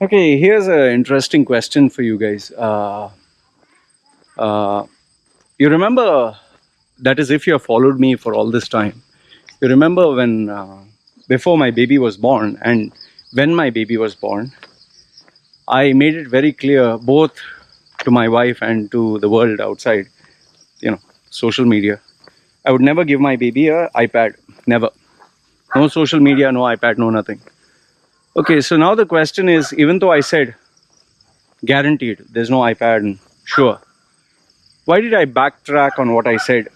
Okay, here's an interesting question for you guys. You remember, that is, if you have followed me for all this time, you remember when, before my baby was born and when my baby was born, I made it very clear, both to my wife and to the world outside, social media, I would never give my baby an iPad. Never. No social media, no iPad, no nothing. Okay, so now the question is, even though I said, guaranteed, there's no iPad, and sure, why did I backtrack on what I said?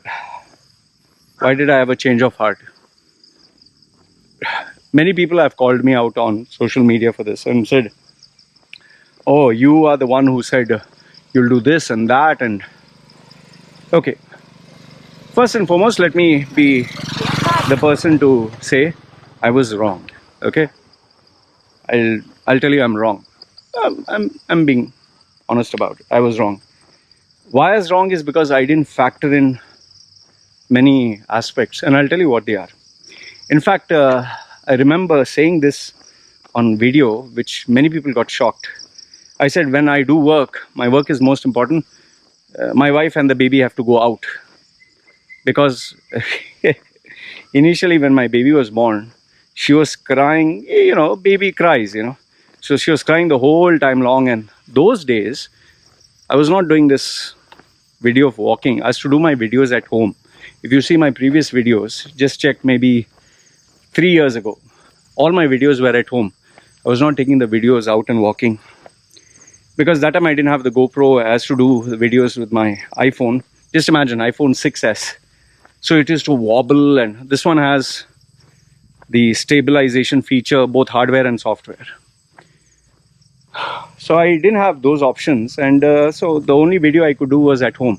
Why did I have a change of heart? Many people have called me out on social media for this and said, oh, you are the one who said you'll do this and that. And okay, first and foremost, let me be the person to say I was wrong. Okay, I'll tell you I'm wrong. I'm being honest about it. I was wrong. Why I was wrong is because I didn't factor in many aspects, and I'll tell you what they are. In fact, I remember saying this on video, which many people got shocked. I said, when I do work, my work is most important. My wife and the baby have to go out. Because initially when my baby was born, she was crying, baby cries, So she was crying the whole time long. And those days, I was not doing this video of walking. I used to do my videos at home. If you see my previous videos, just check maybe 3 years ago. All my videos were at home. I was not taking the videos out and walking. Because that time I didn't have the GoPro. I used to do the videos with my iPhone. Just imagine, iPhone 6S. So it used to wobble, and this one has the stabilization feature, both hardware and software. So I didn't have those options, and so the only video I could do was at home.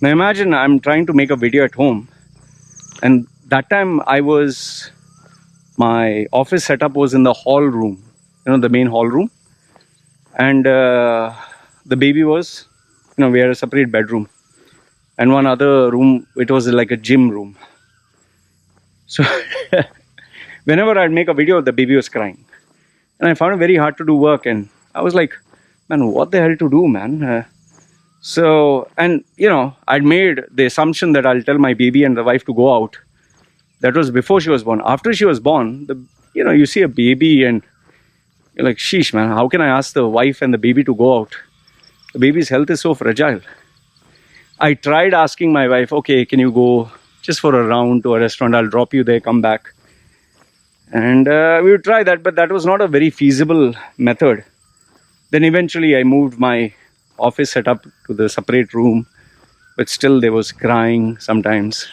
Now imagine I'm trying to make a video at home, and that time my office setup was in the hall room, the main hall room, and the baby was, we had a separate bedroom, and one other room, it was like a gym room. So whenever I'd make a video, the baby was crying, and I found it very hard to do work, and I was like, man, what the hell to do, man? I'd made the assumption that I'll tell my baby and the wife to go out. That was before she was born. After she was born, you see a baby and you're like, sheesh, man, how can I ask the wife and the baby to go out? The baby's health is so fragile. I tried asking my wife, okay, can you go just for a round to a restaurant? I'll drop you there, come back. And we would try that, but that was not a very feasible method. Then eventually I moved my office setup to the separate room, but still there was crying sometimes.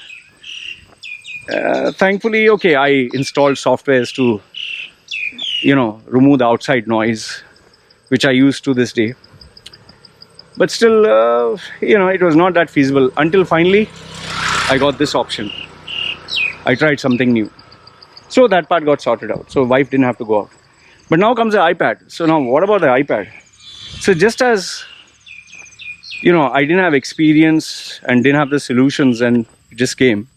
Thankfully, okay, I installed softwares to, remove the outside noise, which I use to this day. But still, it was not that feasible until finally I got this option. I tried something new. So that part got sorted out. So wife didn't have to go out. But now comes the iPad. So now what about the iPad? So just as, I didn't have experience and didn't have the solutions and it just came.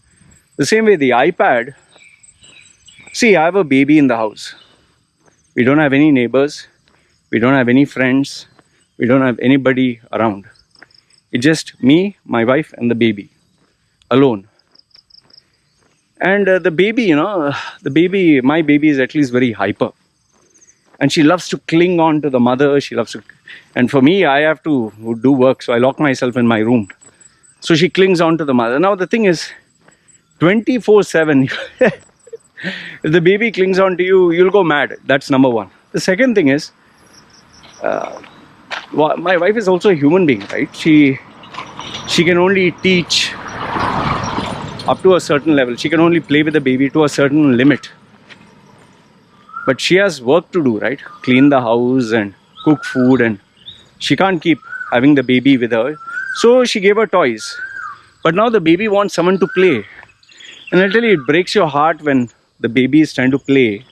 The same way the iPad, see, I have a baby in the house. We don't have any neighbors. We don't have any friends. We don't have anybody around. It's just me, my wife and the baby. Alone. And the baby, my baby is at least very hyper. And she loves to cling on to the mother. And for me, I have to do work. So I lock myself in my room. So she clings on to the mother. Now the thing is, 24/7, if the baby clings on to you, you'll go mad. That's number one. The second thing is, my wife is also a human being, right? She can only teach up to a certain level. She can only play with the baby to a certain limit. But she has work to do, right? Clean the house and cook food, and she can't keep having the baby with her. So she gave her toys. But now the baby wants someone to play. And I'll tell you, it breaks your heart when the baby is trying to play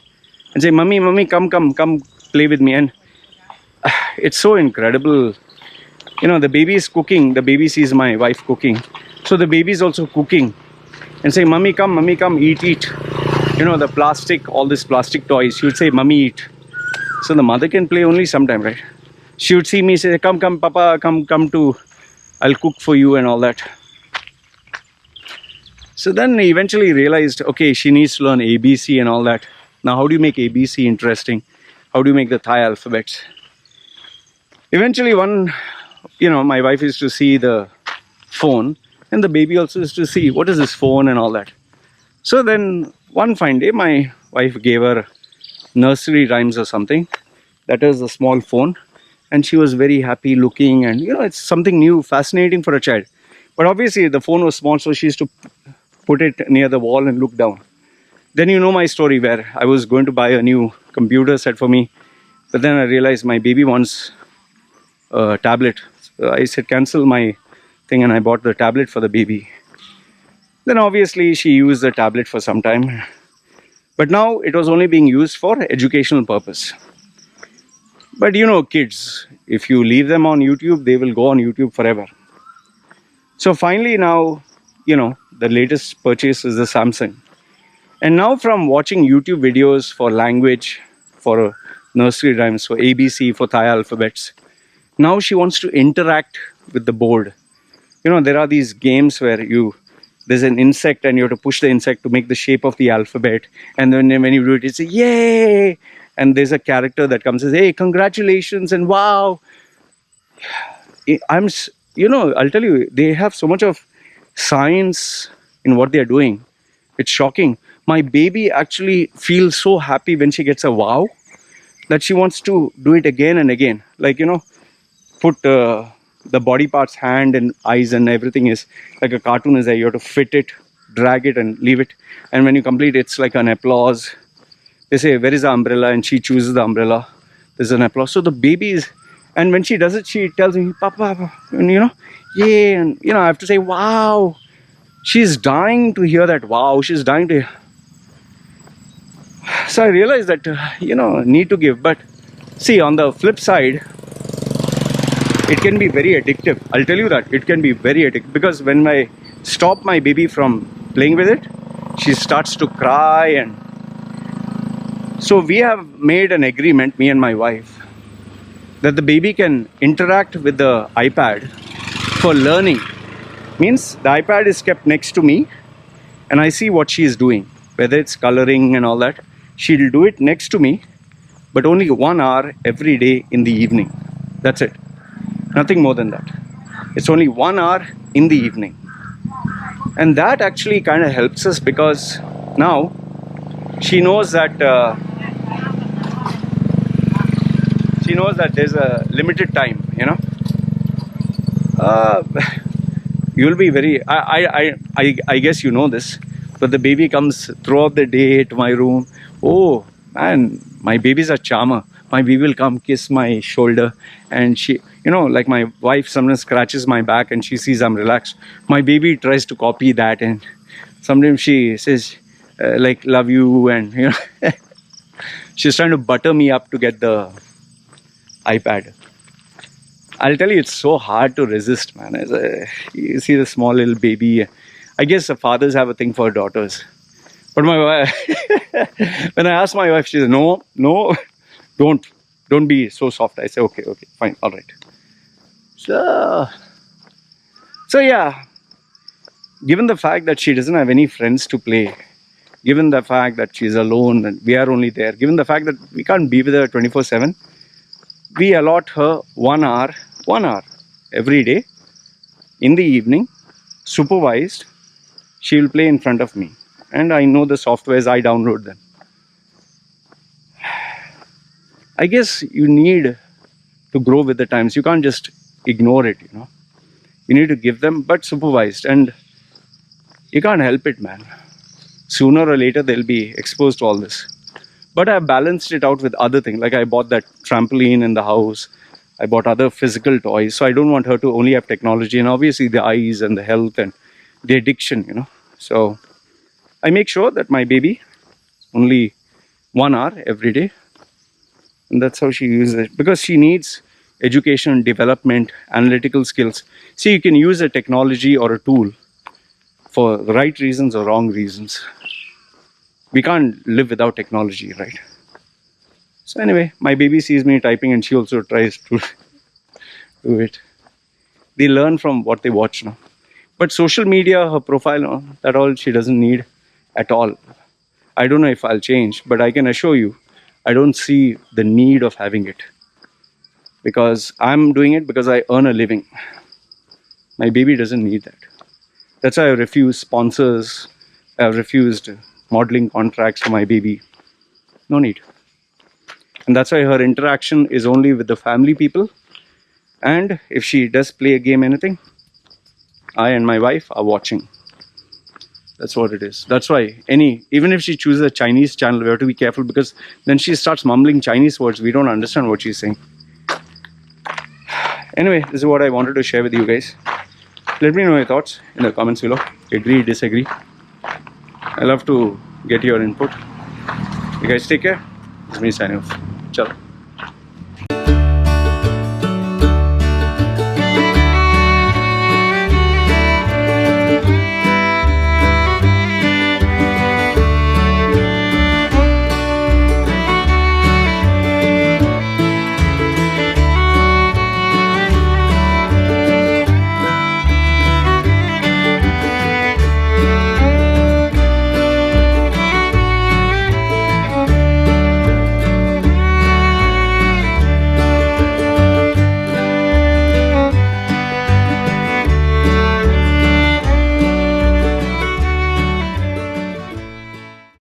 and say, Mummy, come play with me. And it's so incredible. The baby is cooking. The baby sees my wife cooking. So the baby is also cooking and say, Mummy, come, eat. The plastic, all these plastic toys. She would say, Mummy, eat. So the mother can play only sometime, right? She would see me say, come, come, Papa, come to, I'll cook for you and all that. So then eventually realized, okay, she needs to learn ABC and all that. Now, how do you make ABC interesting? How do you make the Thai alphabets? Eventually my wife used to see the phone, and the baby also used to see, what is this phone and all that. So then one fine day, my wife gave her nursery rhymes or something. That is a small phone. And she was very happy looking, and it's something new, fascinating for a child. But obviously the phone was small, so she used to put it near the wall and look down. Then my story, where I was going to buy a new computer set for me, but then I realized my baby wants a tablet. So I said cancel my thing, and I bought the tablet for the baby. Then obviously she used the tablet for some time, but now it was only being used for educational purpose. But kids, if you leave them on YouTube, they will go on YouTube forever. So finally now, the latest purchase is the Samsung. And now from watching YouTube videos for language, for nursery rhymes, for ABC, for Thai alphabets, now she wants to interact with the board. There are these games where there's an insect and you have to push the insect to make the shape of the alphabet. And then when you do it, it's a yay! And there's a character that comes and says, hey, congratulations and wow. I'll tell you, they have so much of science in what they're doing. It's shocking. My baby actually feels so happy when she gets a wow that she wants to do it again and again. Like, put the body parts, hand and eyes and everything is like a cartoon is there. You have to fit it, drag it and leave it. And when you complete, it's like an applause. They say, where is the umbrella? And she chooses the umbrella. There's an applause. So the baby is, and when she does it, she tells me, Papa, and yay. And, I have to say, wow. She's dying to hear that wow. She's dying to hear. So I realized that, need to give. But see, on the flip side, it can be very addictive. I'll tell you that. It can be very addictive. Because when I stop my baby from playing with it, she starts to cry. And so we have made an agreement, me and my wife, that the baby can interact with the iPad for learning. Means the iPad is kept next to me and I see what she is doing, whether it's coloring and all that. She'll do it next to me, but only 1 hour every day in the evening. That's it. Nothing more than that. It's only 1 hour in the evening. And that actually kind of helps us, because now she knows that there's a limited time, you'll be very, I guess you know this, but the baby comes throughout the day to my room. Oh man, my baby's a charmer. My baby will come kiss my shoulder, and she, like my wife sometimes scratches my back and she sees I'm relaxed. My baby tries to copy that, and sometimes she says like, love you, and she's trying to butter me up to get the iPad. I'll tell you, it's so hard to resist, man. You see the small little baby. I guess the fathers have a thing for daughters. But my wife, when I asked my wife, she said, no, don't be so soft. I say, okay, fine, all right. So yeah, given the fact that she doesn't have any friends to play, given the fact that she's alone and we are only there, given the fact that we can't be with her 24/7, we allot her 1 hour every day in the evening, supervised. She will play in front of me, and I know the softwares, I download them. I guess you need to grow with the times. You can't just ignore it, You need to give them, but supervised, and you can't help it, man. Sooner or later they'll be exposed to all this. But I balanced it out with other things. Like I bought that trampoline in the house. I bought other physical toys. So I don't want her to only have technology, and obviously the eyes and the health and the addiction, So I make sure that my baby only 1 hour every day. And that's how she uses it. Because she needs education, development, analytical skills. See, you can use a technology or a tool for the right reasons or wrong reasons. We can't live without technology, right? So anyway, my baby sees me typing and she also tries to do it. They learn from what they watch now. But social media, her profile, no, that all she doesn't need at all. I don't know if I'll change, but I can assure you, I don't see the need of having it. Because I'm doing it because I earn a living. My baby doesn't need that. That's why I refuse sponsors. I've refused modeling contracts for my baby. No need. And that's why her interaction is only with the family people. And if she does play a game, anything, I and my wife are watching. That's what it is. That's why even if she chooses a Chinese channel, we have to be careful because then she starts mumbling Chinese words. We don't understand what she's saying. Anyway, this is what I wanted to share with you guys. Let me know your thoughts in the comments below. Agree, disagree. I love to get your input. You guys take care. It's me signing off. Ciao.